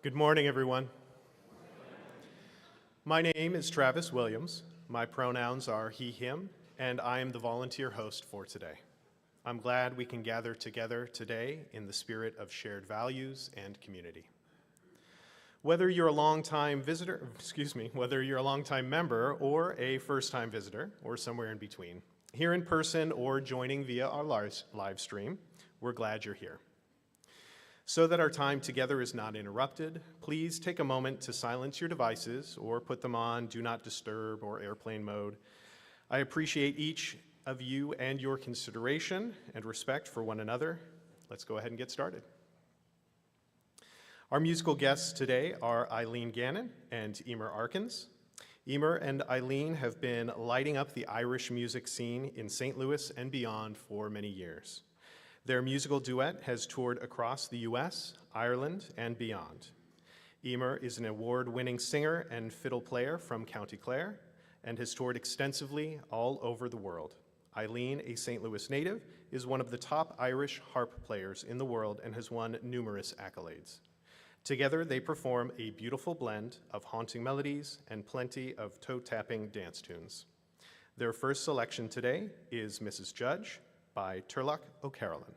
Good morning, everyone. My name is Travis Williams. My pronouns are he, him, and I am the volunteer host for today. I'm glad we can gather together today in the spirit of shared values and community. Whether you're a longtime member or a first-time visitor or somewhere in between, here in person or joining via our live stream, we're glad you're here. So that our time together is not interrupted, please take a moment to silence your devices or put them on Do Not Disturb or airplane mode. I appreciate each of you and your consideration and respect for one another. Let's go ahead and get started. Our musical guests today are Eileen Gannon and Emer Arkins. Emer and Eileen have been lighting up the Irish music scene in St. Louis and beyond for many years. Their musical duet has toured across the U.S., Ireland, and beyond. Emer is an award-winning singer and fiddle player from County Clare and has toured extensively all over the world. Eileen, a St. Louis native, is one of the top Irish harp players in the world and has won numerous accolades. Together, they perform a beautiful blend of haunting melodies and plenty of toe-tapping dance tunes. Their first selection today is Mrs. Judge by Turlough O'Carolan.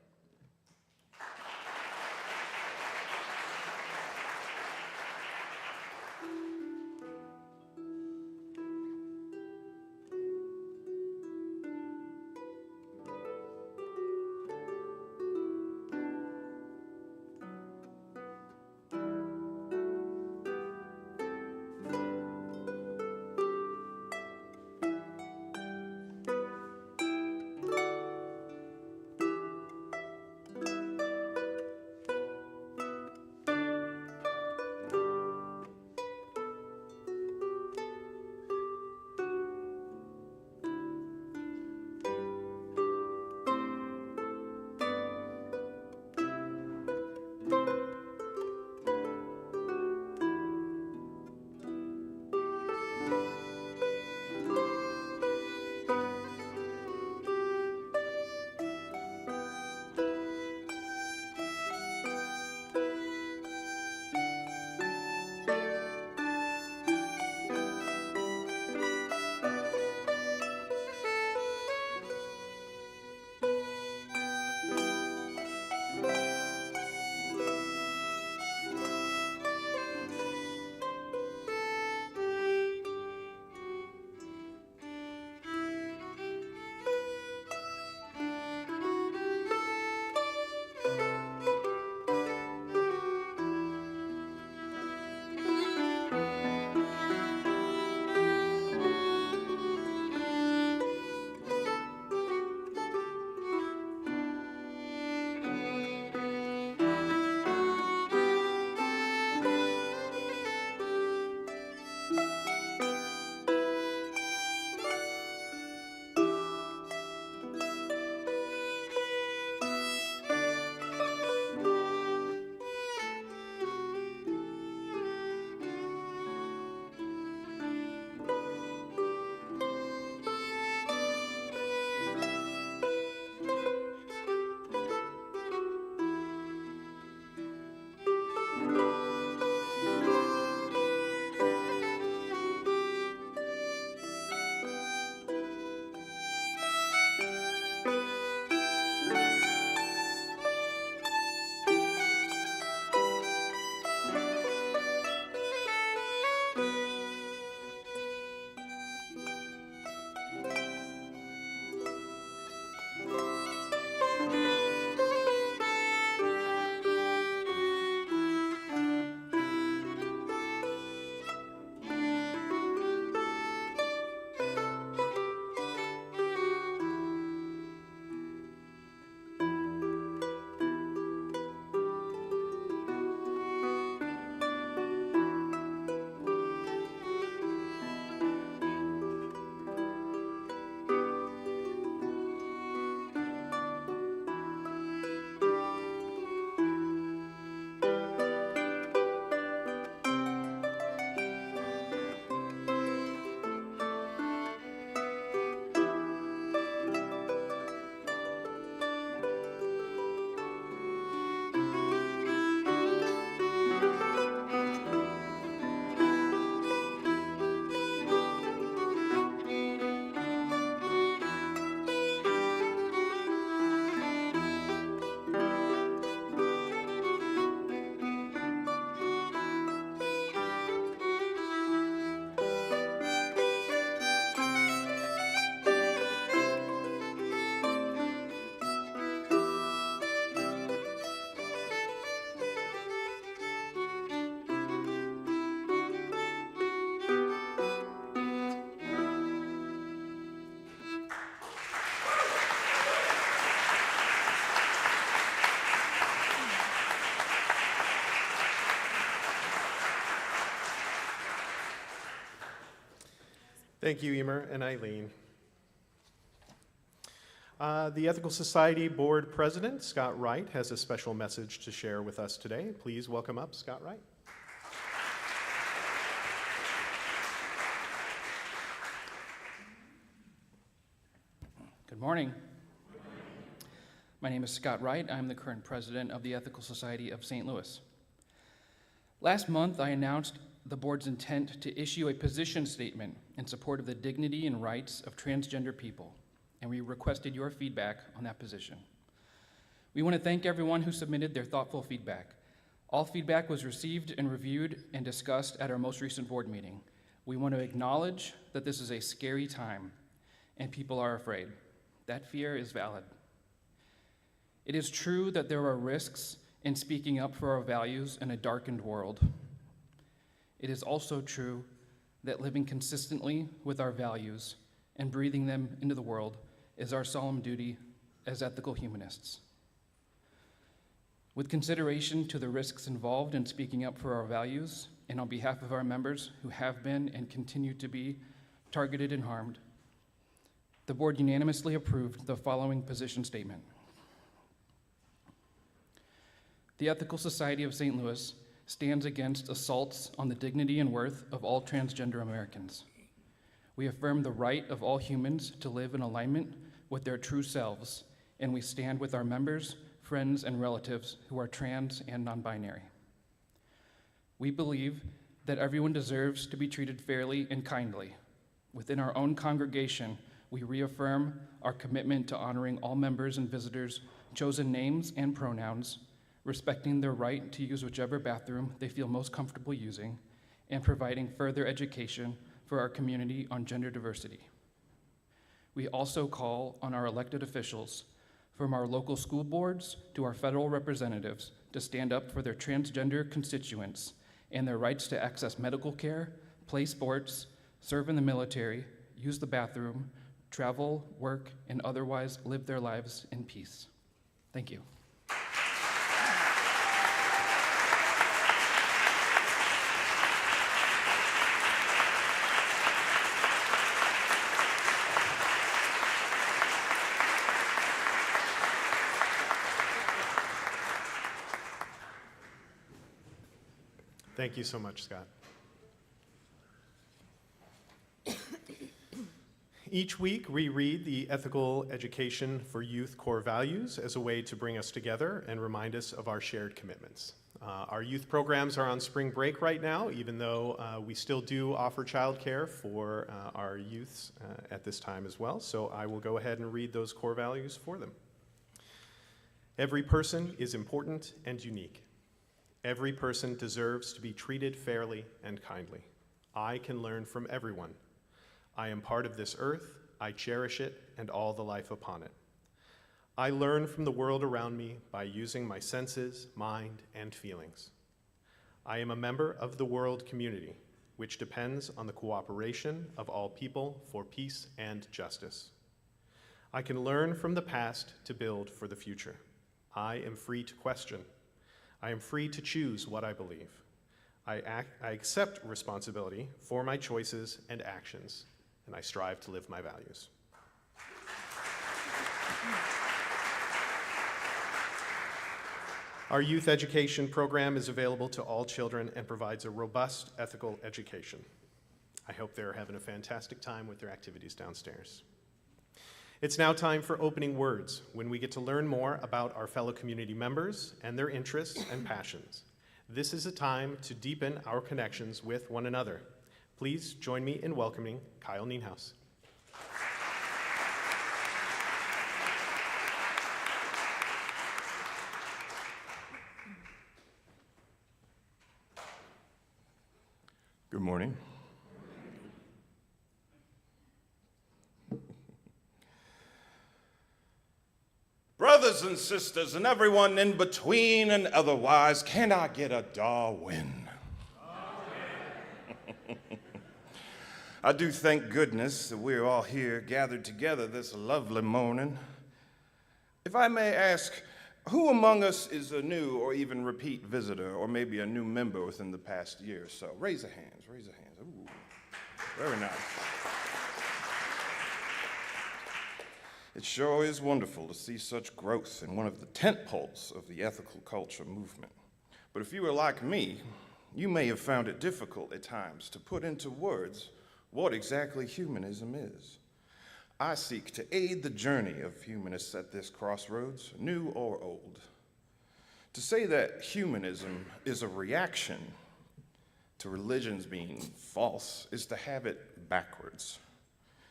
Thank you, Emer and Eileen. The Ethical Society Board President, Scott Wright, has a special message to share with us today. Please welcome up Scott Wright. Good morning. My name is Scott Wright. I'm the current president of the Ethical Society of St. Louis. Last month, I announced the board's intent to issue a position statement in support of the dignity and rights of transgender people, and we requested your feedback on that position. We want to thank everyone who submitted their thoughtful feedback. All feedback was received and reviewed and discussed at our most recent board meeting. We want to acknowledge that this is a scary time, and people are afraid. That fear is valid. It is true that there are risks in speaking up for our values in a darkened world. It is also true that living consistently with our values and breathing them into the world is our solemn duty as ethical humanists. With consideration to the risks involved in speaking up for our values, and on behalf of our members who have been and continue to be targeted and harmed, the board unanimously approved the following position statement. The Ethical Society of St. Louis stands against assaults on the dignity and worth of all transgender Americans. We affirm the right of all humans to live in alignment with their true selves, and we stand with our members, friends, and relatives who are trans and non-binary. We believe that everyone deserves to be treated fairly and kindly. Within our own congregation, we reaffirm our commitment to honoring all members and visitors' chosen names and pronouns, respecting their right to use whichever bathroom they feel most comfortable using, and providing further education for our community on gender diversity. We also call on our elected officials, from our local school boards to our federal representatives, to stand up for their transgender constituents and their rights to access medical care, play sports, serve in the military, use the bathroom, travel, work, and otherwise live their lives in peace. Thank you. Thank you so much, Scott. Each week, we read the Ethical Education for Youth core values as a way to bring us together and remind us of our shared commitments. Our youth programs are on spring break right now, even though we still do offer childcare for our youths at this time as well. So I will go ahead and read those core values for them. Every person is important and unique. Every person deserves to be treated fairly and kindly. I can learn from everyone. I am part of this earth, I cherish it, and all the life upon it. I learn from the world around me by using my senses, mind, and feelings. I am a member of the world community, which depends on the cooperation of all people for peace and justice. I can learn from the past to build for the future. I am free to question. I am free to choose what I believe. I accept responsibility for my choices and actions, and I strive to live my values. Our youth education program is available to all children and provides a robust ethical education. I hope they're having a fantastic time with their activities downstairs. It's now time for opening words, when we get to learn more about our fellow community members and their interests and passions. This is a time to deepen our connections with one another. Please join me in welcoming Kyle Nienhaus. Good morning. Brothers and sisters and everyone in between and otherwise, can I get a Darwin? I do thank goodness that we're all here gathered together this lovely morning. If I may ask, who among us is a new or even repeat visitor or maybe a new member within the past year or so? Raise your hands, raise your hands. Ooh, very nice. It sure is wonderful to see such growth in one of the tent poles of the ethical culture movement. But if you were like me, you may have found it difficult at times to put into words what exactly humanism is. I seek to aid the journey of humanists at this crossroads, new or old. To say that humanism is a reaction to religions being false is to have it backwards.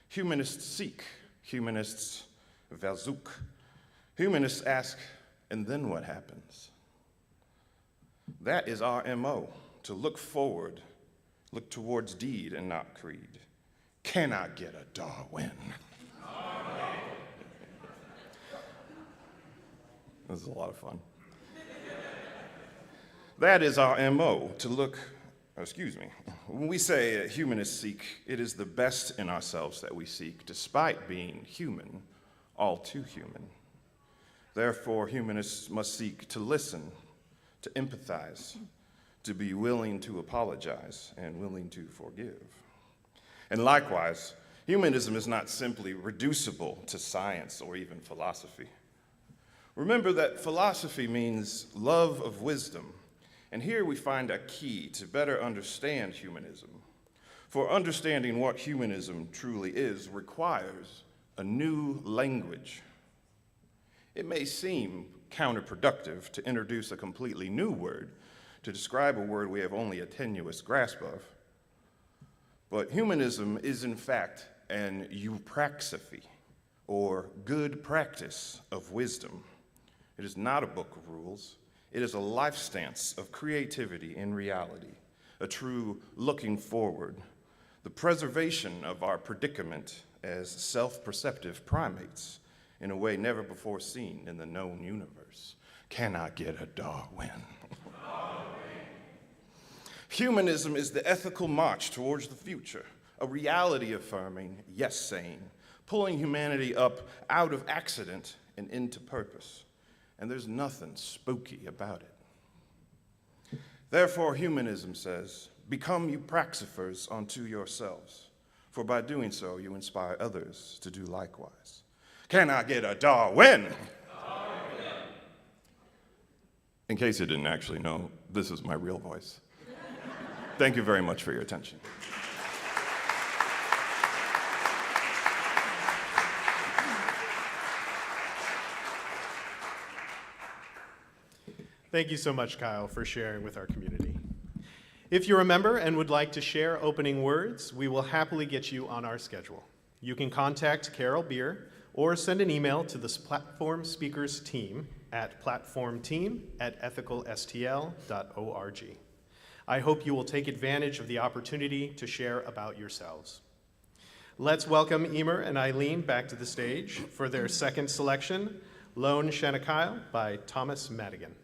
Humanists seek, humanists versuch. Humanists ask, and then what happens? That is our MO, to look forward, look towards deed and not creed. Can I get a Darwin? This is a lot of fun. That is our MO, to look, when we say humanists seek, it is the best in ourselves that we seek, despite being human, all too human. Therefore, humanists must seek to listen, to empathize, to be willing to apologize and willing to forgive. And likewise, humanism is not simply reducible to science or even philosophy. Remember that philosophy means love of wisdom, and here we find a key to better understand humanism. For understanding what humanism truly is requires a new language. It may seem counterproductive to introduce a completely new word to describe a word we have only a tenuous grasp of, but humanism is in fact an eupraxiphy, or good practice of wisdom. It is not a book of rules. It is a life stance of creativity in reality, a true looking forward, the preservation of our predicament as self-perceptive primates in a way never before seen in the known universe. Can I get a Darwin? Humanism is the ethical march towards the future, a reality-affirming, yes-saying, pulling humanity up out of accident and into purpose. And there's nothing spooky about it. Therefore, humanism says, become eupraxiphers unto yourselves, for by doing so, you inspire others to do likewise. Can I get a Darwin? Darwin. In case you didn't actually know, this is my real voice. Thank you very much for your attention. Thank you so much, Kyle, for sharing with our community. If you're a member and would like to share opening words, we will happily get you on our schedule. You can contact Carol Beer or send an email to the Platform Speakers team at platformteam@ethicalstl.org. I hope you will take advantage of the opportunity to share about yourselves. Let's welcome Emer and Eileen back to the stage for their second selection, Lone Shanachile by Thomas Madigan.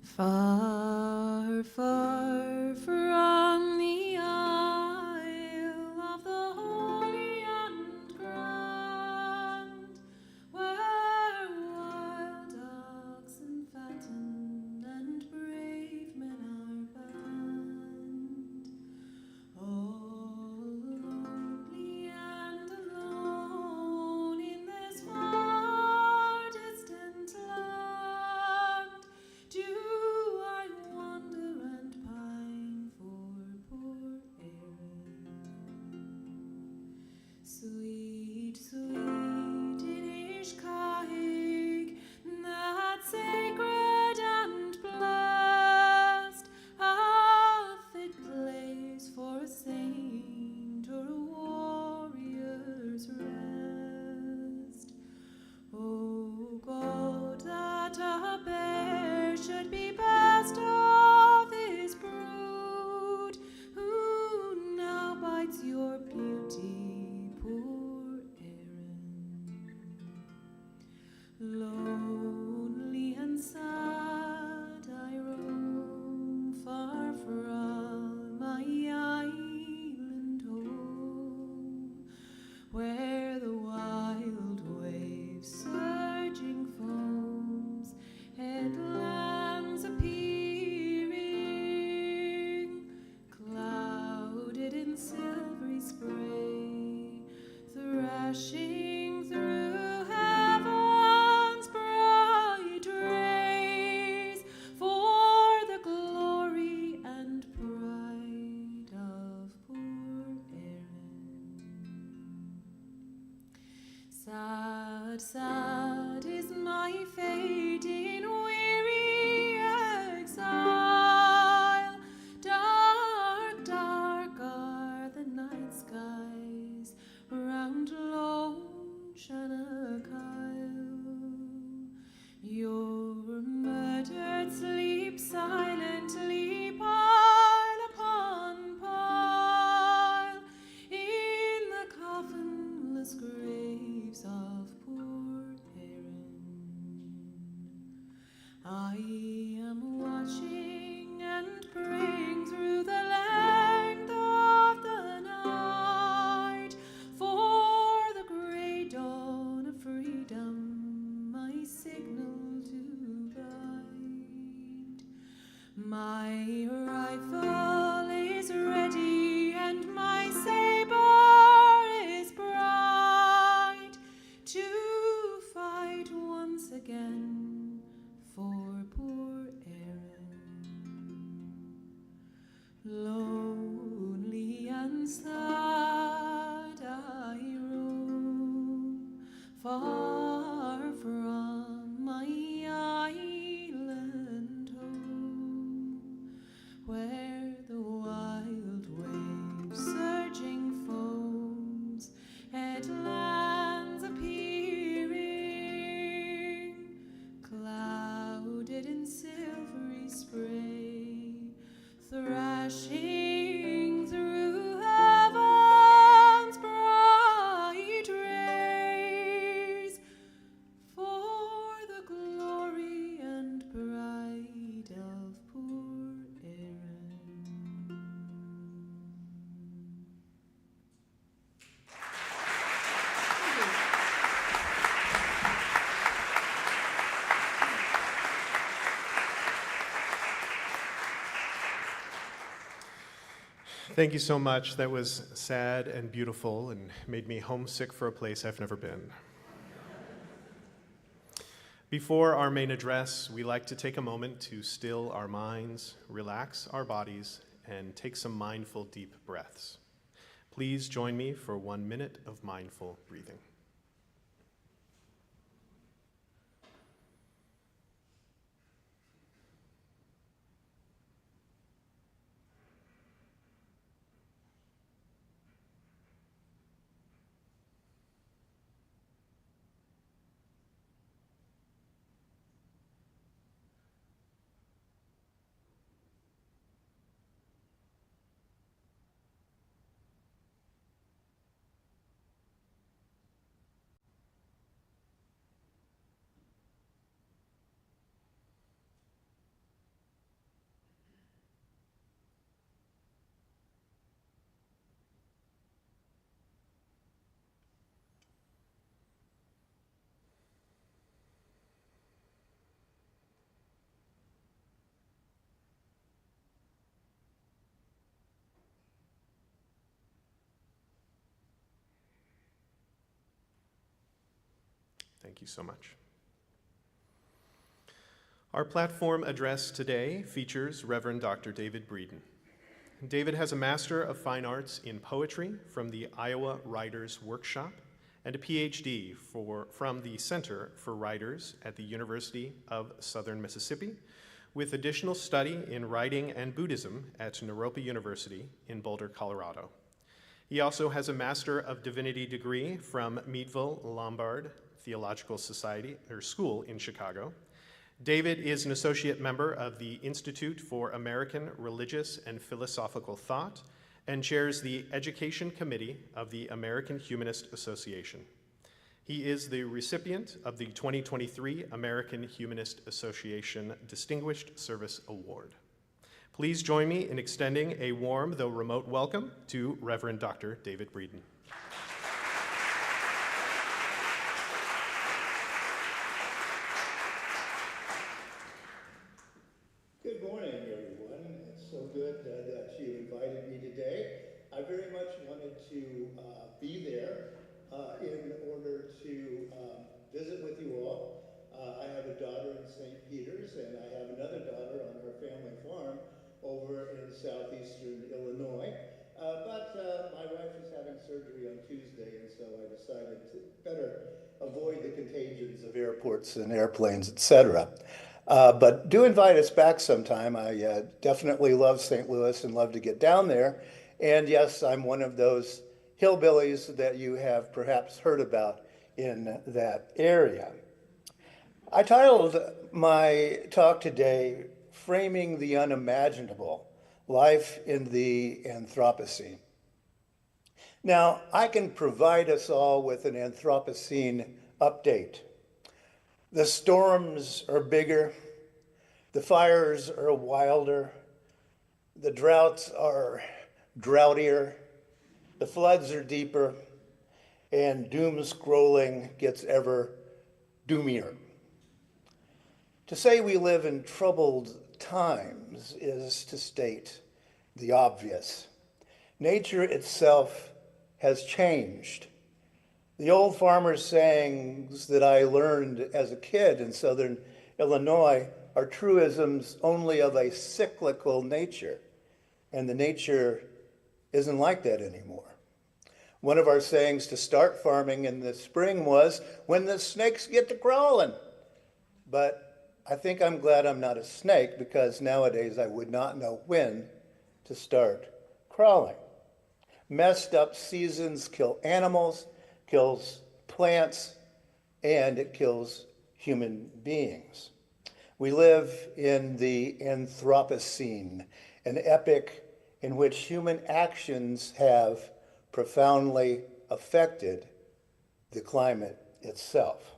Far, far from the isle of the holy and grand, where wild oxen fatten and brave men are banned, all lonely and alone in this far distant land, do I wander and pine for poor Erin? Sweet, sweet Inishkaig, that sacred and blessed, a fit place for a saint or a warrior's rest. Oh God, that a bear should be best of his brood, who now bites your beauty, poor where the wild waves surging foams, headlands appearing, clouded in silvery spray, thrashing through heaven's bright rays, for the glory and pride of poor Erin. Sad, sad is my fate in weary exile. Dark, dark are the night skies round lone Shanakyle. Your murdered sleep silently pile upon pile in the coffinless graves of poor Erin. I am watching and praying through the length of the night for the grey dawn of freedom, my signal to guide. My rifle is ready and my saber is bright to fight once again for poor Erin. Lonely and sad I roam, far from my island home, where the wild waves surging foams, headlands appearing, clouded in silvery spray, thrashing through heaven's bright rays, for the glory and pride of poor Erin. Thank you so much. That was sad and beautiful and made me homesick for a place I've never been. Before our main address, we like to take a moment to still our minds, relax our bodies, and take some mindful, deep breaths. Please join me for 1 minute of mindful breathing. Thank you so much. Our platform address today features Reverend Dr. David Breeden. David has a Master of Fine Arts in Poetry from the Iowa Writers Workshop and a PhD from the Center for Writers at the University of Southern Mississippi, with additional study in writing and Buddhism at Naropa University in Boulder, Colorado. He also has a Master of Divinity degree from Meadville Lombard Theological School in Chicago. David is an associate member of the Institute for American Religious and Philosophical Thought and chairs the Education Committee of the American Humanist Association. He is the recipient of the 2023 American Humanist Association Distinguished Service Award. Please join me in extending a warm, though remote, welcome to Reverend Dr. David Breeden. in southeastern Illinois. But my wife is having surgery on Tuesday, and so I decided to better avoid the contagions of airports and airplanes, etc. But do invite us back sometime. I definitely love St. Louis and love to get down there. And yes, I'm one of those hillbillies that you have perhaps heard about in that area. I titled my talk today, Framing the Unimaginable, Life in the Anthropocene. Now, I can provide us all with an Anthropocene update. The storms are bigger, the fires are wilder, the droughts are droutier, the floods are deeper, and doom scrolling gets ever doomier. To say we live in troubled times is to state the obvious. Nature itself has changed. The old farmer's sayings that I learned as a kid in southern Illinois are truisms only of a cyclical nature, and the nature isn't like that anymore. One of our sayings to start farming in the spring was, when the snakes get to crawling. But I think I'm glad I'm not a snake, because nowadays I would not know when to start crawling. Messed up seasons kill animals, kills plants, and it kills human beings. We live in the Anthropocene, an epoch in which human actions have profoundly affected the climate itself.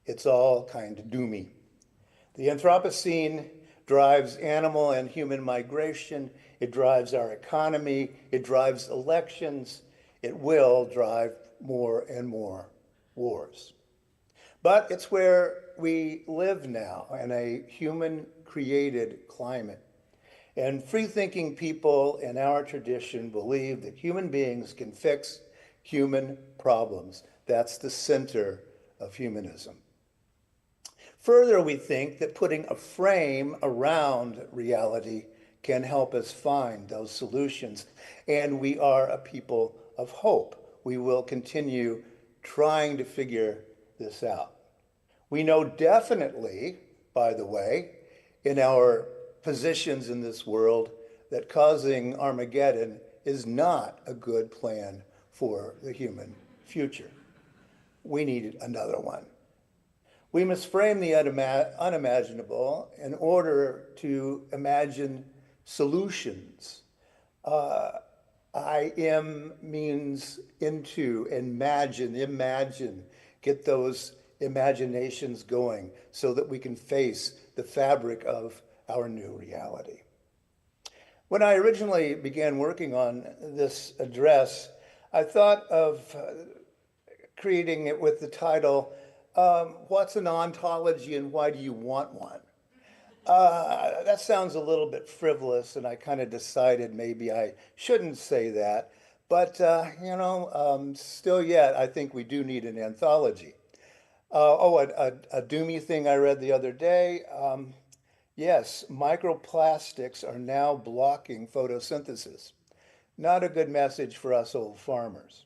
It's all kind of doomy. The Anthropocene drives animal and human migration. It drives our economy. It drives elections. It will drive more and more wars. But it's where we live now, in a human-created climate. And free-thinking people in our tradition believe that human beings can fix human problems. That's the center of humanism. Further, we think that putting a frame around reality can help us find those solutions. And we are a people of hope. We will continue trying to figure this out. We know definitely, by the way, in our positions in this world, that causing Armageddon is not a good plan for the human future. We need another one. We must frame the unimaginable in order to imagine solutions. I am means into, imagine, get those imaginations going so that we can face the fabric of our new reality. When I originally began working on this address, I thought of creating it with the title, What's an Ontology and Why Do You Want One? That sounds a little bit frivolous, and I kind of decided maybe I shouldn't say that. But, still yet, I think we do need an anthology. A doomy thing I read the other day. Yes, microplastics are now blocking photosynthesis. Not a good message for us old farmers.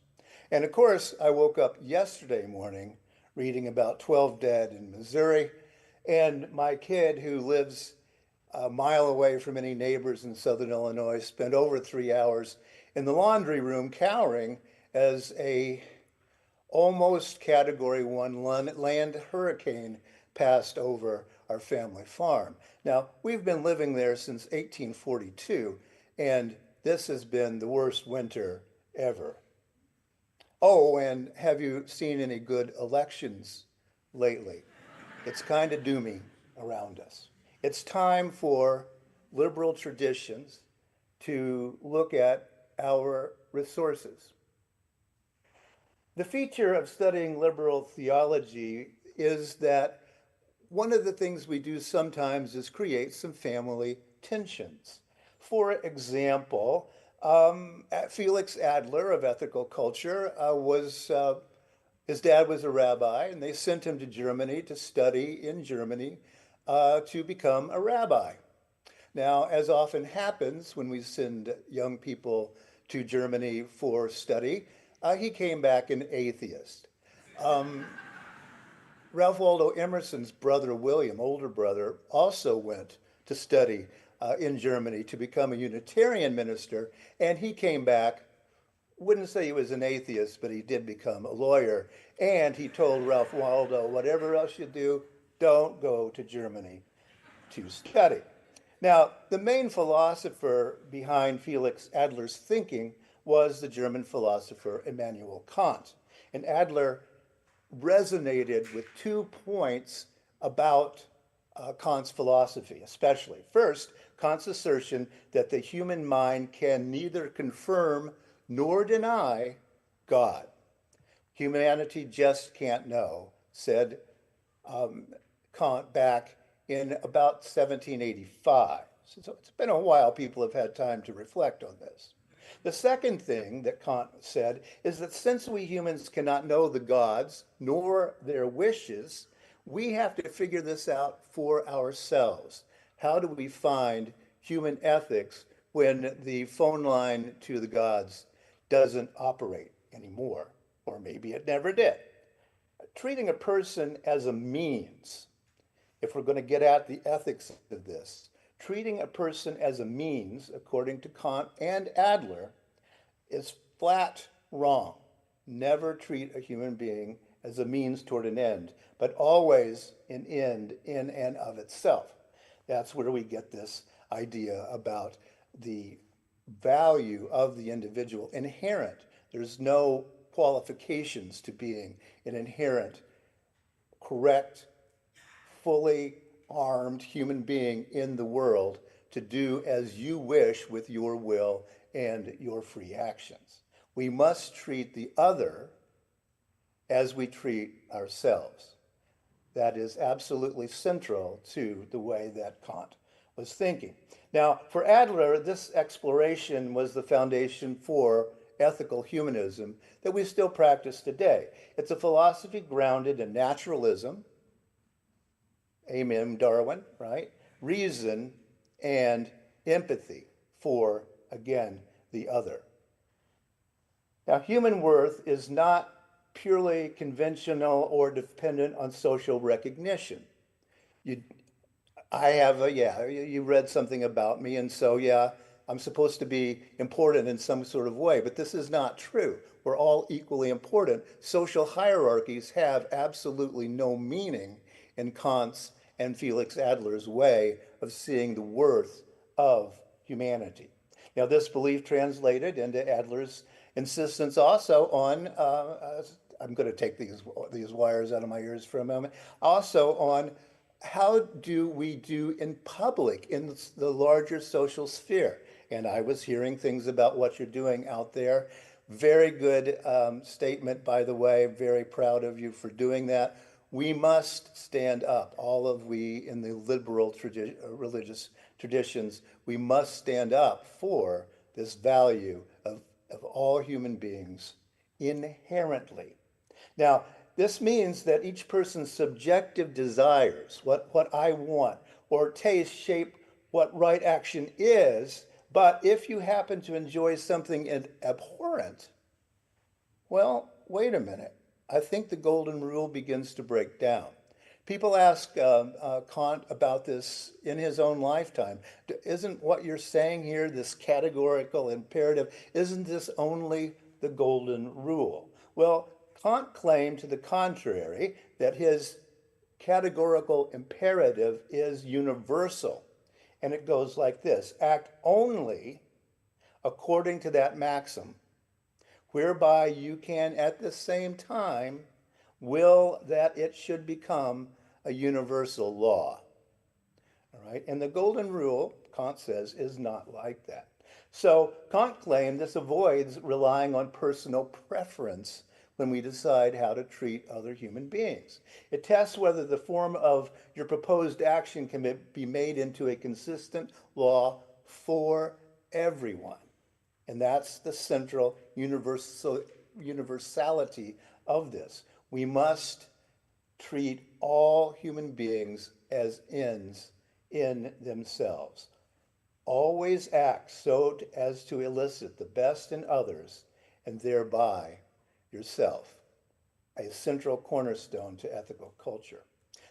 And of course, I woke up yesterday morning reading about 12 dead in Missouri, and my kid, who lives a mile away from any neighbors in southern Illinois, spent over 3 hours in the laundry room cowering as a almost Category 1 land hurricane passed over our family farm. Now, we've been living there since 1842, and this has been the worst winter ever. Oh, and have you seen any good elections lately? It's kind of doomy around us. It's time for liberal traditions to look at our resources. The feature of studying liberal theology is that one of the things we do sometimes is create some family tensions. For example, Felix Adler of ethical culture his dad was a rabbi, and they sent him to Germany to study in Germany to become a rabbi. Now, as often happens when we send young people to Germany for study, he came back an atheist. Ralph Waldo Emerson's brother William, older brother, also went to study in Germany to become a Unitarian minister, and he came back, wouldn't say he was an atheist, but he did become a lawyer. And he told Ralph Waldo, whatever else you do, don't go to Germany to study. Now, the main philosopher behind Felix Adler's thinking was the German philosopher Immanuel Kant. And Adler resonated with 2 points about Kant's philosophy, especially. First, Kant's assertion that the human mind can neither confirm nor deny God. Humanity just can't know, said Kant back in about 1785. So it's been a while people have had time to reflect on this. The second thing that Kant said is that since we humans cannot know the gods nor their wishes, we have to figure this out for ourselves. How do we find human ethics when the phone line to the gods doesn't operate anymore? Or maybe it never did. Treating a person as a means, if we're going to get at the ethics of this, treating a person as a means, according to Kant and Adler, is flat wrong. Never treat a human being as a means toward an end, but always an end in and of itself. That's where we get this idea about the value of the individual, inherent. There's no qualifications to being an inherent, correct, fully armed human being in the world to do as you wish with your will and your free actions. We must treat the other as we treat ourselves. That is absolutely central to the way that Kant was thinking. Now, for Adler, this exploration was the foundation for ethical humanism that we still practice today. It's a philosophy grounded in naturalism, amen, Darwin, right? Reason and empathy for, again, the other. Now, human worth is not purely conventional or dependent on social recognition. You read something about me, and so, yeah, I'm supposed to be important in some sort of way, but this is not true. We're all equally important. Social hierarchies have absolutely no meaning in Kant's and Felix Adler's way of seeing the worth of humanity. Now, this belief translated into Adler's insistence also on, I'm going to take these wires out of my ears for a moment, also on how do we do in public, in the larger social sphere. And I was hearing things about what you're doing out there. Very good statement, by the way. Very proud of you for doing that. We must stand up, all of we in the liberal religious traditions, we must stand up for this value of all human beings inherently. Now, this means that each person's subjective desires, what I want, or taste shape what right action is, but if you happen to enjoy something abhorrent, well, wait a minute. I think the golden rule begins to break down. People ask Kant about this in his own lifetime. Isn't what you're saying here, this categorical imperative, isn't this only the golden rule? Well, Kant claimed to the contrary, that his categorical imperative is universal. And it goes like this: act only according to that maxim, whereby you can at the same time will that it should become a universal law. All right, and the golden rule, Kant says, is not like that. So Kant claimed this avoids relying on personal preference when we decide how to treat other human beings. It tests whether the form of your proposed action can be made into a consistent law for everyone. And that's the central universality of this. We must treat all human beings as ends in themselves. always act so as to elicit the best in others and thereby yourself, a central cornerstone to ethical culture.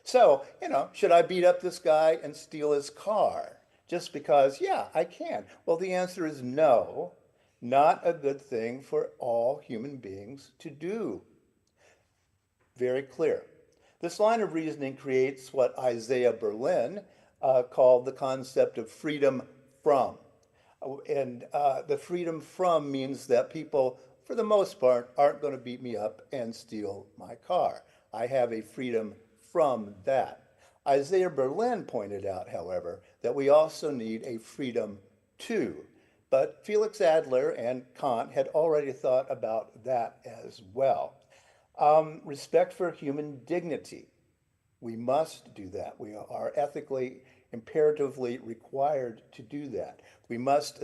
So, should I beat up this guy and steal his car just because, yeah, I can? Well, the answer is no, not a good thing for all human beings to do. Very clear. This line of reasoning creates what Isaiah Berlin called the concept of freedom from. And the freedom from means that people, for the most part, aren't going to beat me up and steal my car. I have a freedom from that. Isaiah Berlin pointed out, however, that we also need a freedom to. But Felix Adler and Kant had already thought about that as well. Respect for human dignity. We must do that. We are ethically, imperatively required to do that. We must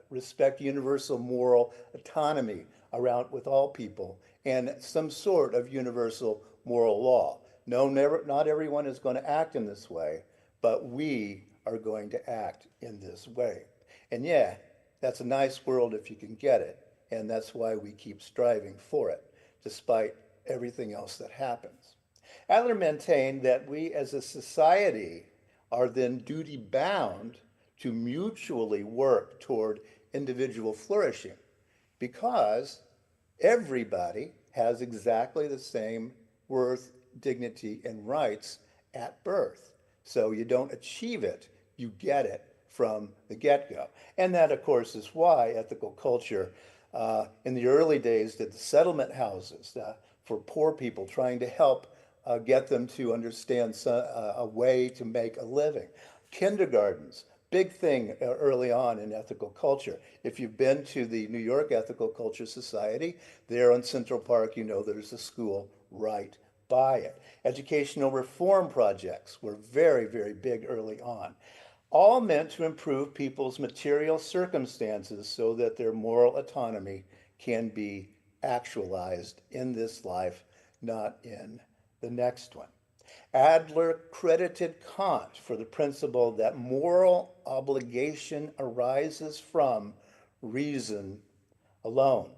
respect universal moral autonomy around with all people and some sort of universal moral law. No, not everyone is going to act in this way, but we are going to act in this way. And yeah, that's a nice world if you can get it, and that's why we keep striving for it, despite everything else that happens. Adler maintained that we as a society are then duty bound to mutually work toward individual flourishing because everybody has exactly the same worth, dignity, and rights at birth. So you don't achieve it, you get it from the get-go. And that, of course, is why ethical culture in the early days did the settlement houses for poor people, trying to help get them to understand a way to make a living. Kindergartens, big thing early on in ethical culture. If you've been to the New York Ethical Culture Society, there on Central Park, there's a school right by it. Educational reform projects were very, very big early on, all meant to improve people's material circumstances so that their moral autonomy can be actualized in this life, not in the next one. Adler credited Kant for the principle that moral obligation arises from reason alone,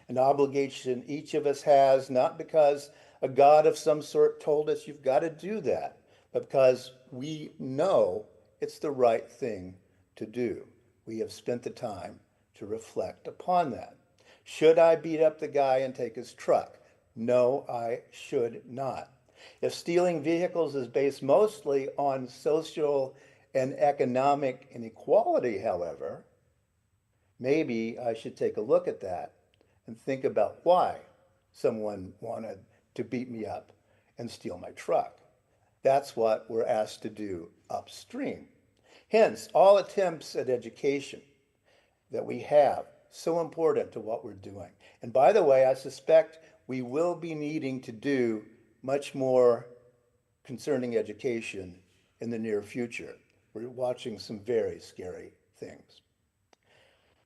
an obligation each of us has, not because a God of some sort told us you've got to do that, but because we know it's the right thing to do. We have spent the time to reflect upon that. Should I beat up the guy and take his truck? No, I should not. If stealing vehicles is based mostly on social and economic inequality, however, maybe I should take a look at that and think about why someone wanted to beat me up and steal my truck. That's what we're asked to do upstream. Hence, all attempts at education that we have, so important to what we're doing. And by the way, I suspect we will be needing to do much more concerning education in the near future. We're watching some very scary things.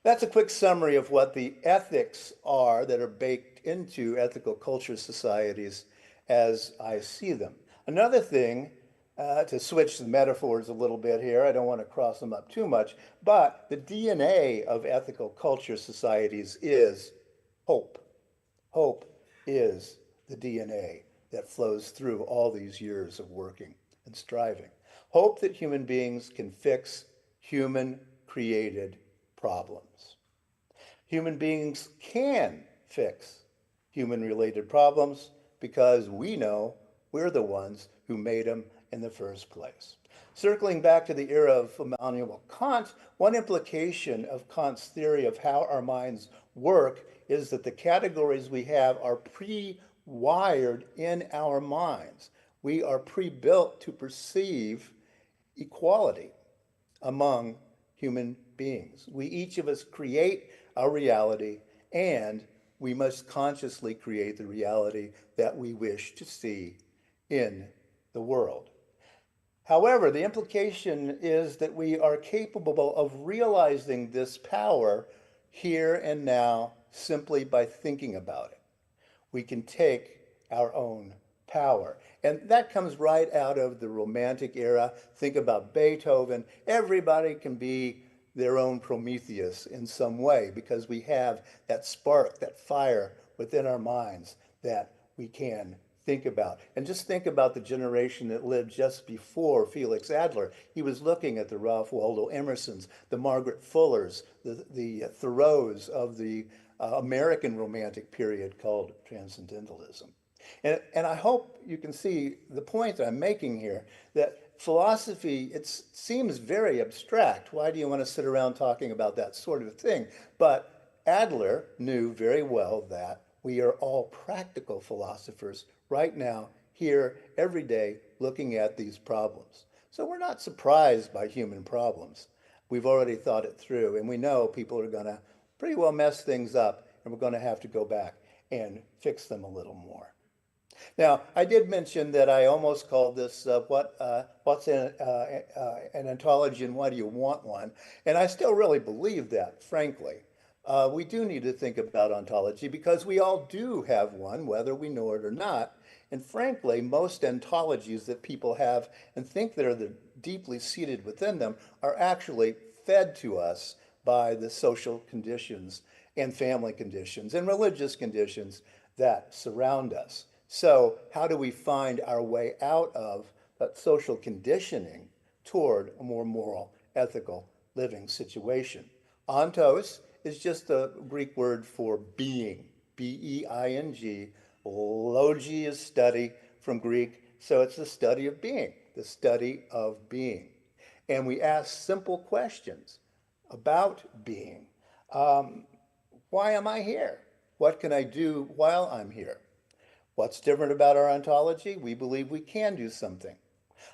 That's a quick summary of what the ethics are that are baked into ethical culture societies as I see them. Another thing, to switch the metaphors a little bit here, I don't want to cross them up too much, but the DNA of ethical culture societies is hope. Hope is the DNA that flows through all these years of working and striving. Hope that human beings can fix human-created problems. Human beings can fix human-related problems because we know we're the ones who made them in the first place. Circling back to the era of Immanuel Kant, one implication of Kant's theory of how our minds work is that the categories we have are pre-wired in our minds. We are pre-built to perceive equality among human beings. We each of us create our reality, and we must consciously create the reality that we wish to see in the world. However, the implication is that we are capable of realizing this power here and now simply by thinking about it. We can take our own power. And that comes right out of the Romantic era. Think about Beethoven. Everybody can be their own Prometheus in some way because we have that spark, that fire within our minds that we can think about. And just think about the generation that lived just before Felix Adler. He was looking at the Ralph Waldo Emersons, the Margaret Fullers, the Thoreaus of the American Romantic period called Transcendentalism. And I hope you can see the point that I'm making here, that philosophy, it seems very abstract. Why do you want to sit around talking about that sort of thing? But Adler knew very well that we are all practical philosophers right now, here, every day, looking at these problems. So we're not surprised by human problems. We've already thought it through, and we know people are going to pretty well mess things up, and we're going to have to go back and fix them a little more. Now, I did mention that I almost called this what's in an ontology and why do you want one? And I still really believe that, frankly. We do need to think about ontology because we all do have one, whether we know it or not. And frankly, most ontologies that people have and think that are deeply seated within them are actually fed to us by the social conditions and family conditions and religious conditions that surround us. So how do we find our way out of that social conditioning toward a more moral, ethical living situation? Ontos is just the Greek word for being, B-E-I-N-G. Logi is study from Greek, so it's the study of being, the study of being. And we ask simple questions about being. Why am I here? What can I do while I'm here? What's different about our ontology? We believe we can do something.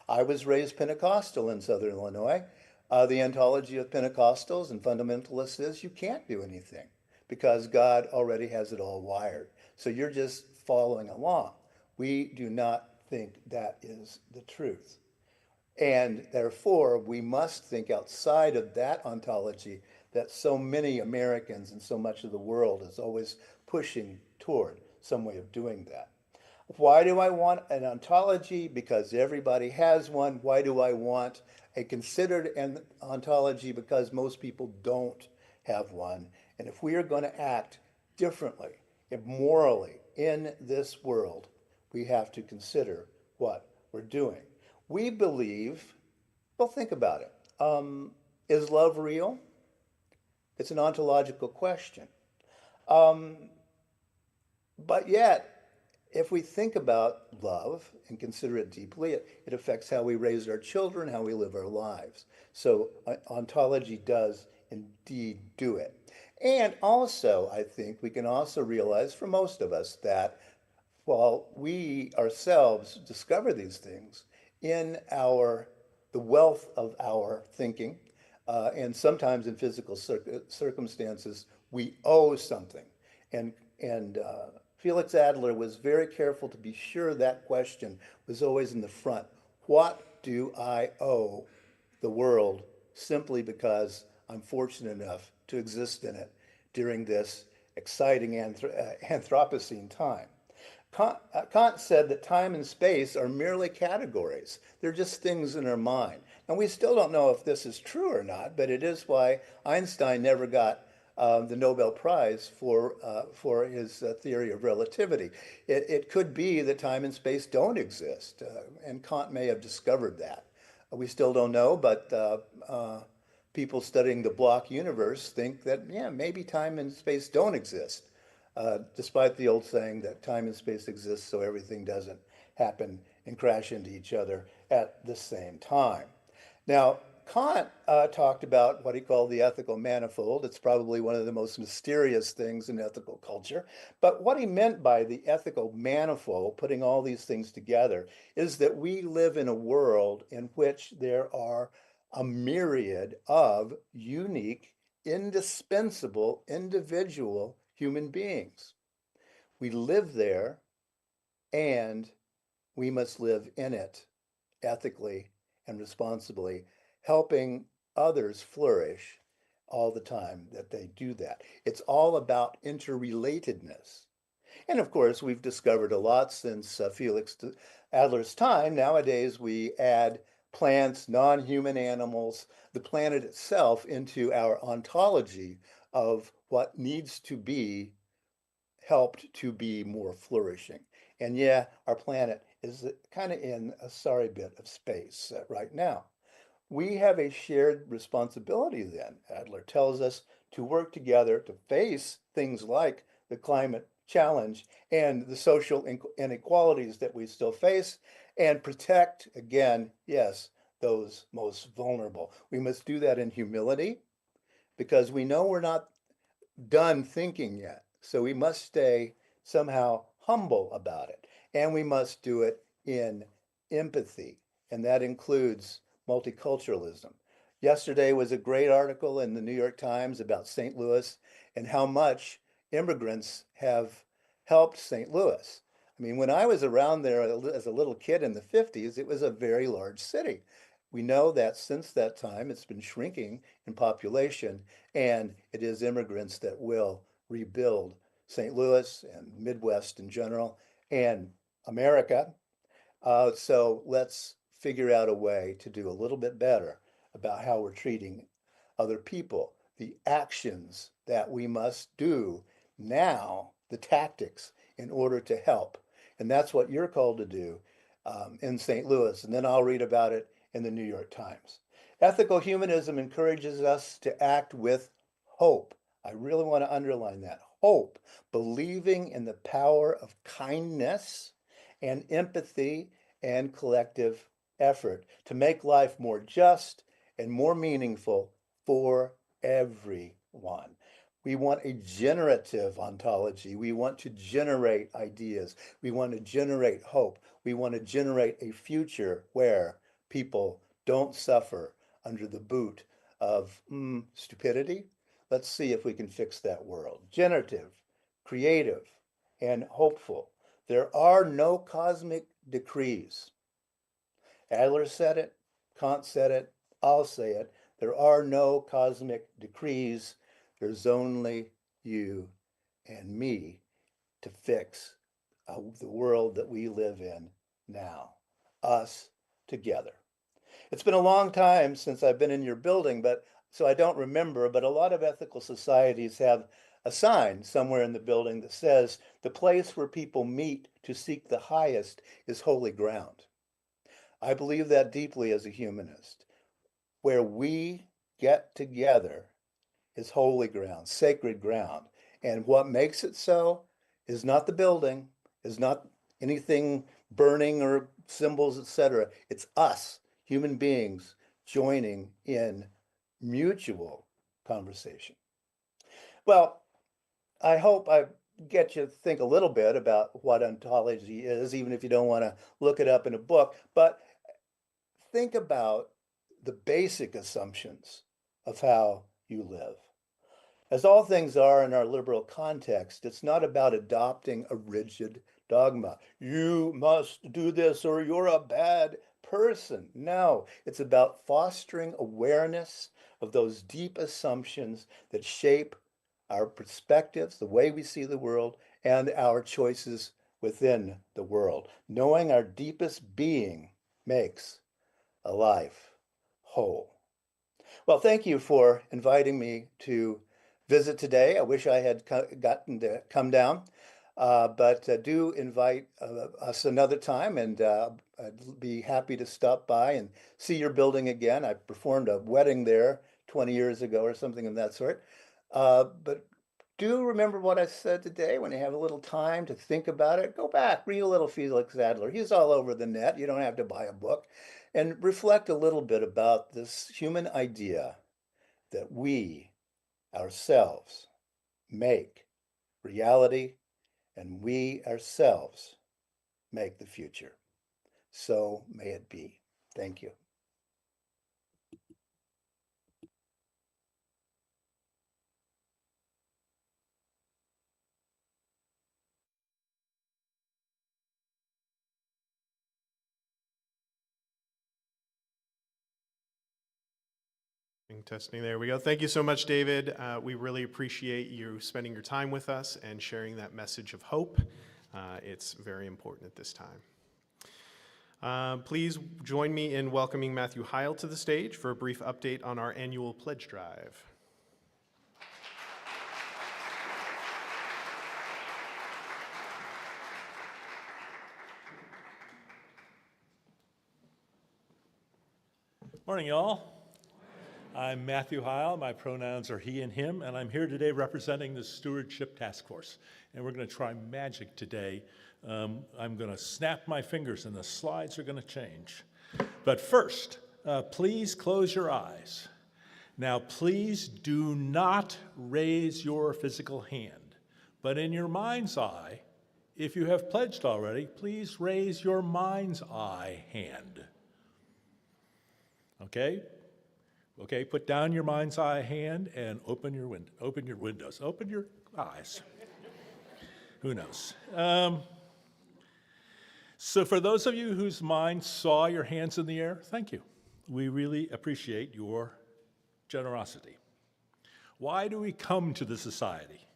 I was raised Pentecostal in Southern Illinois. The ontology of Pentecostals and fundamentalists is you can't do anything because God already has it all wired. So you're just following along. We do not think that is the truth. And therefore, we must think outside of that ontology that so many Americans and so much of the world is always pushing toward some way of doing that. Why do I want an ontology? Because everybody has one. Why do I want a considered ontology? Because most people don't have one. And if we are going to act differently, morally in this world, we have to consider what we're doing. We believe, well, think about it. Is love real? It's an ontological question. But yet, if we think about love and consider it deeply, it affects how we raise our children, how we live our lives. So ontology does indeed do it. And also, I think we can also realize for most of us that while we ourselves discover these things in the wealth of our thinking, and sometimes in physical circumstances, we owe something. And Felix Adler was very careful to be sure that question was always in the front. What do I owe the world simply because I'm fortunate enough to exist in it during this exciting Anthropocene time? Kant said that time and space are merely categories. They're just things in our mind. And we still don't know if this is true or not, but it is why Einstein never got the Nobel Prize for his theory of relativity. It could be that time and space don't exist, and Kant may have discovered that. We still don't know, but people studying the block universe think that, yeah, maybe time and space don't exist, despite the old saying that time and space exists so everything doesn't happen and crash into each other at the same time. Now, Kant talked about what he called the ethical manifold. It's probably one of the most mysterious things in ethical culture. But what he meant by the ethical manifold, putting all these things together, is that we live in a world in which there are a myriad of unique, indispensable, individual human beings. We live there, and we must live in it ethically and responsibly, helping others flourish all the time that they do that. It's all about interrelatedness. And of course, we've discovered a lot since Felix Adler's time. Nowadays, we add plants, non-human animals, the planet itself into our ontology of what needs to be helped to be more flourishing. And yeah, our planet is kind of in a sorry bit of space right now. We have a shared responsibility then, Adler tells us, to work together to face things like the climate challenge and the social inequalities that we still face and protect, again, yes, those most vulnerable. We must do that in humility because we know we're not done thinking yet. So we must stay somehow humble about it. And we must do it in empathy. And that includes multiculturalism. Yesterday was a great article in the New York Times about St. Louis and how much immigrants have helped St. Louis. I mean, when I was around there as a little kid in the 50s, it was a very large city. We know that since that time, it's been shrinking in population, and it is immigrants that will rebuild St. Louis and Midwest in general and America. So let's figure out a way to do a little bit better about how we're treating other people, the actions that we must do now, the tactics in order to help. And that's what you're called to do in St. Louis. And then I'll read about it in the New York Times. Ethical humanism encourages us to act with hope. I really want to underline that hope, believing in the power of kindness and empathy and collective effort to make life more just and more meaningful for everyone. We want a generative ontology. We want to generate ideas. We want to generate hope. We want to generate a future where people don't suffer under the boot of stupidity. Let's see if we can fix that world. Generative, creative, and hopeful. There are no cosmic decrees. Adler said it, Kant said it, I'll say it. There are no cosmic decrees. There's only you and me to fix the world that we live in now. Us together. It's been a long time since I've been in your building, but so I don't remember, but a lot of ethical societies have a sign somewhere in the building that says the place where people meet to seek the highest is holy ground. I believe that deeply as a humanist. Where we get together is holy ground, sacred ground. And what makes it so is not the building, is not anything burning or symbols, etc. It's us, human beings, joining in mutual conversation. Well, I hope I get you to think a little bit about what ontology is, even if you don't want to look it up in a book. But think about the basic assumptions of how you live. As all things are in our liberal context, it's not about adopting a rigid dogma. You must do this or you're a bad person. No, it's about fostering awareness of those deep assumptions that shape our perspectives, the way we see the world, and our choices within the world. Knowing our deepest being makes a life whole. Well, thank you for inviting me to visit today. I wish I had gotten to come down, but do invite us another time, and I'd be happy to stop by and see your building again. I performed a wedding there 20 years ago or something of that sort. But do remember what I said today. When you have a little time to think about it, go back, read a little Felix Adler. He's all over the net. You don't have to buy a book. And reflect a little bit about this human idea that we ourselves make reality and we ourselves make the future. So may it be. Thank you. Testing. There we go. Thank you so much, David. We really appreciate you spending your time with us and sharing that message of hope. It's very important at this time. Please join me in welcoming Matthew Heil to the stage for a brief update on our annual pledge drive. Morning, y'all. I'm Matthew Heil. My pronouns are he and him, and I'm here today representing the Stewardship Task Force. And we're going to try magic today. I'm going to snap my fingers, and the slides are going to change. But first, please close your eyes. Now, please do not raise your physical hand. But in your mind's eye, if you have pledged already, please raise your mind's eye hand. Okay? Okay, put down your mind's eye hand and open your windows, open your eyes. Who knows? So for those of you whose minds saw your hands in the air, thank you. We really appreciate your generosity. Why do we come to the society?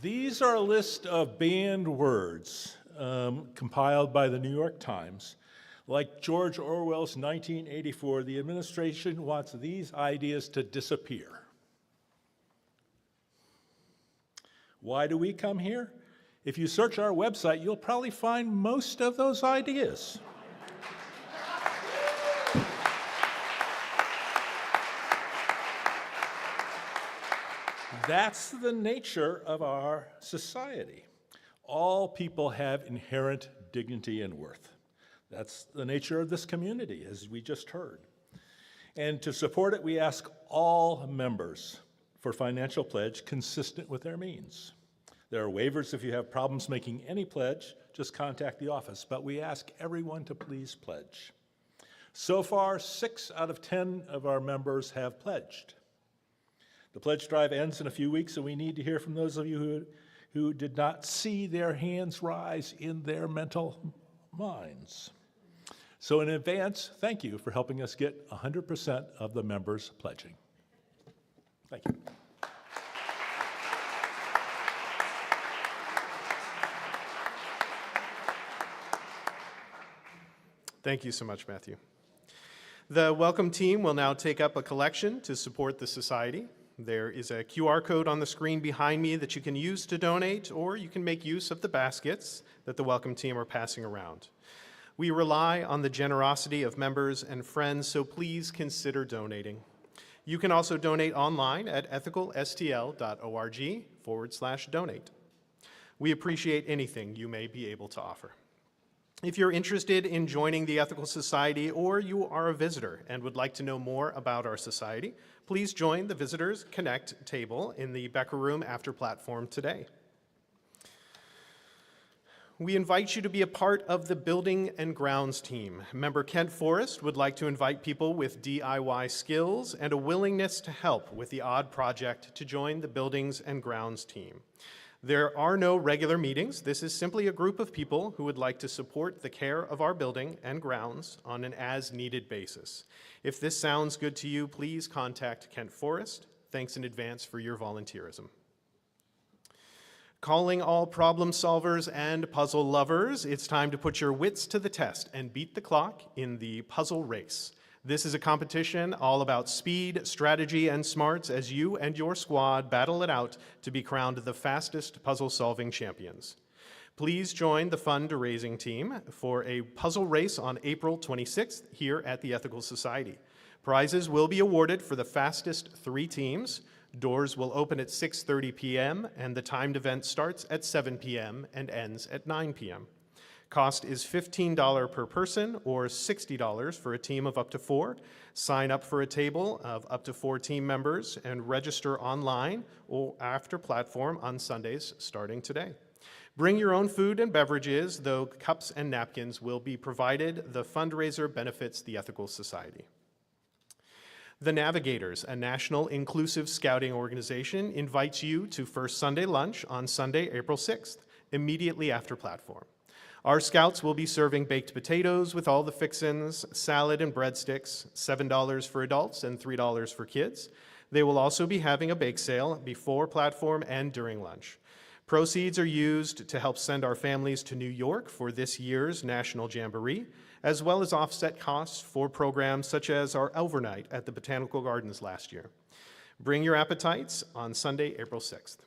These are a list of banned words compiled by the New York Times. Like George Orwell's 1984, the administration wants these ideas to disappear. Why do we come here? If you search our website, you'll probably find most of those ideas. That's the nature of our society. All people have inherent dignity and worth. That's the nature of this community, as we just heard. And to support it, we ask all members for financial pledge consistent with their means. There are waivers if you have problems making any pledge, just contact the office, but we ask everyone to please pledge. So far, 6 out of 10 of our members have pledged. The pledge drive ends in a few weeks, and we need to hear from those of you who did not see their hands rise in their mental minds. So in advance, thank you for helping us get 100% of the members pledging. Thank you. Thank you so much, Matthew. The welcome team will now take up a collection to support the society. There is a QR code on the screen behind me that you can use to donate, or you can make use of the baskets that the welcome team are passing around. We rely on the generosity of members and friends, so please consider donating. You can also donate online at ethicalstl.org/donate. We appreciate anything you may be able to offer. If you're interested in joining the Ethical Society, or you are a visitor and would like to know more about our society, please join the Visitors Connect table in the Becker Room after platform today. We invite you to be a part of the Building and Grounds team. Member Kent Forrest would like to invite people with DIY skills and a willingness to help with the odd project to join the Buildings and Grounds team. There are no regular meetings. This is simply a group of people who would like to support the care of our building and grounds on an as-needed basis. If this sounds good to you, please contact Kent Forrest. Thanks in advance for your volunteerism. Calling all problem solvers and puzzle lovers, it's time to put your wits to the test and beat the clock in the puzzle race. This is a competition all about speed, strategy, and smarts as you and your squad battle it out to be crowned the fastest puzzle-solving champions. Please join the fundraising team for a puzzle race on April 26th here at the Ethical Society. Prizes will be awarded for the fastest 3 teams. Doors will open at 6:30 p.m., and the timed event starts at 7 p.m. and ends at 9 p.m. Cost is $15 per person or $60 for a team of up to 4. Sign up for a table of up to 4 team members and register online or after platform on Sundays starting today. Bring your own food and beverages, though cups and napkins will be provided. The fundraiser benefits the Ethical Society. The Navigators, a national inclusive scouting organization, invites you to First Sunday Lunch on Sunday, April 6th, immediately after platform. Our scouts will be serving baked potatoes with all the fixins, salad and breadsticks, $7 for adults and $3 for kids. They will also be having a bake sale before platform and during lunch. Proceeds are used to help send our families to New York for this year's National Jamboree, as well as offset costs for programs such as our overnight at the Botanical Gardens last year. Bring your appetites on Sunday, April 6th.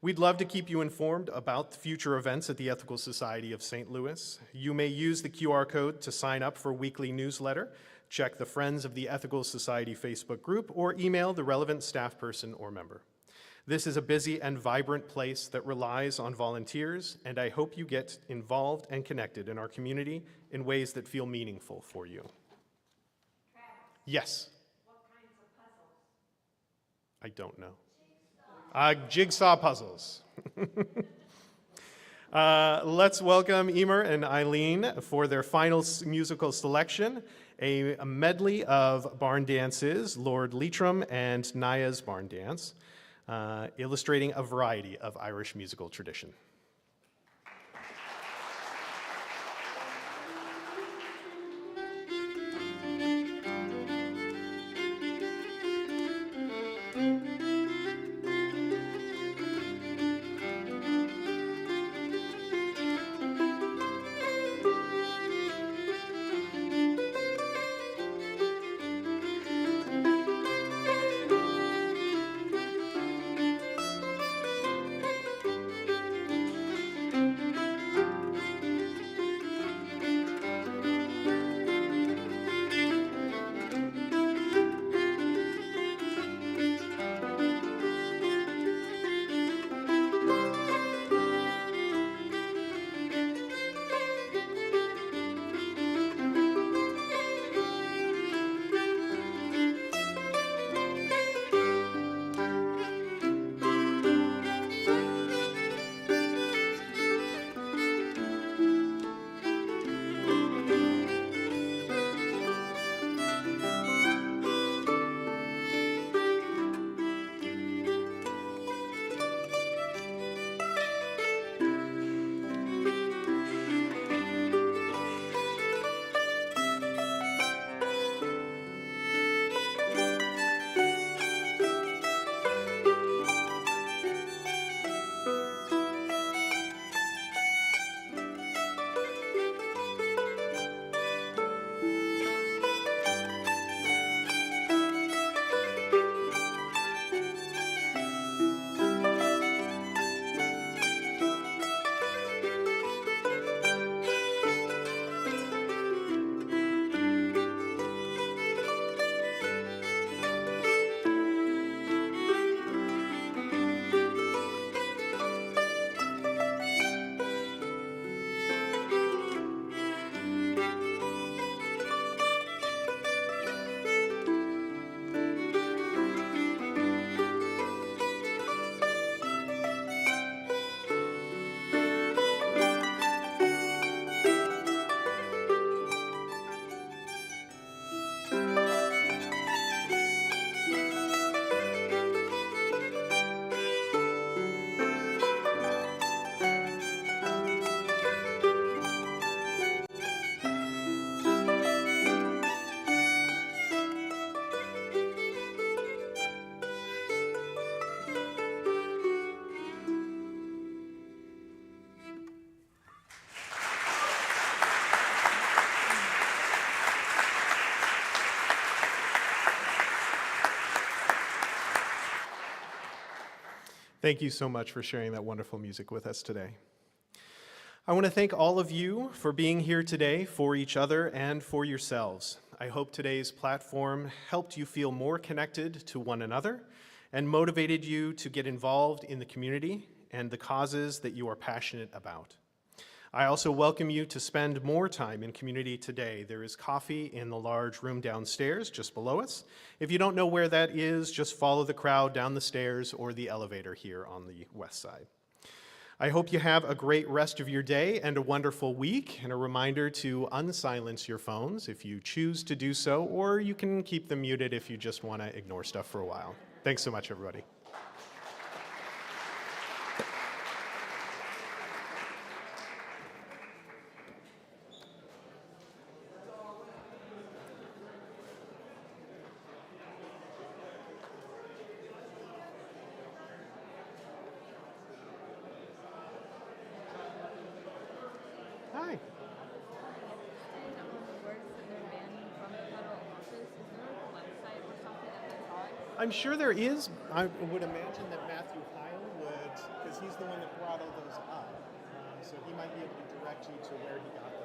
We'd love to keep you informed about the future events at the Ethical Society of St. Louis. You may use the QR code to sign up for weekly newsletter, check the Friends of the Ethical Society Facebook group, or email the relevant staff person or member. This is a busy and vibrant place that relies on volunteers, and I hope you get involved and connected in our community in ways that feel meaningful for you. Travis, Yes, what kinds of puzzles? I don't know. Jigsaw puzzles. Let's welcome Emer and Eileen for their final musical selection, a medley of barn dances, Lord Leitrim and Naya's barn dance, illustrating a variety of Irish musical tradition. Thank you so much for sharing that wonderful music with us today. I want to thank all of you for being here today for each other and for yourselves. I hope today's platform helped you feel more connected to one another and motivated you to get involved in the community and the causes that you are passionate about. I also welcome you to spend more time in community today. There is coffee in the large room downstairs just below us. If you don't know where that is, just follow the crowd down the stairs or the elevator here on the west side. I hope you have a great rest of your day and a wonderful week, and a reminder to unsilence your phones if you choose to do so, or you can keep them muted if you just want to ignore stuff for a while. Thanks so much, everybody. Hi. I'm sure there is. I would imagine that Matthew Heil would, because he's the one that brought all those up. So he might be able to direct you to where he got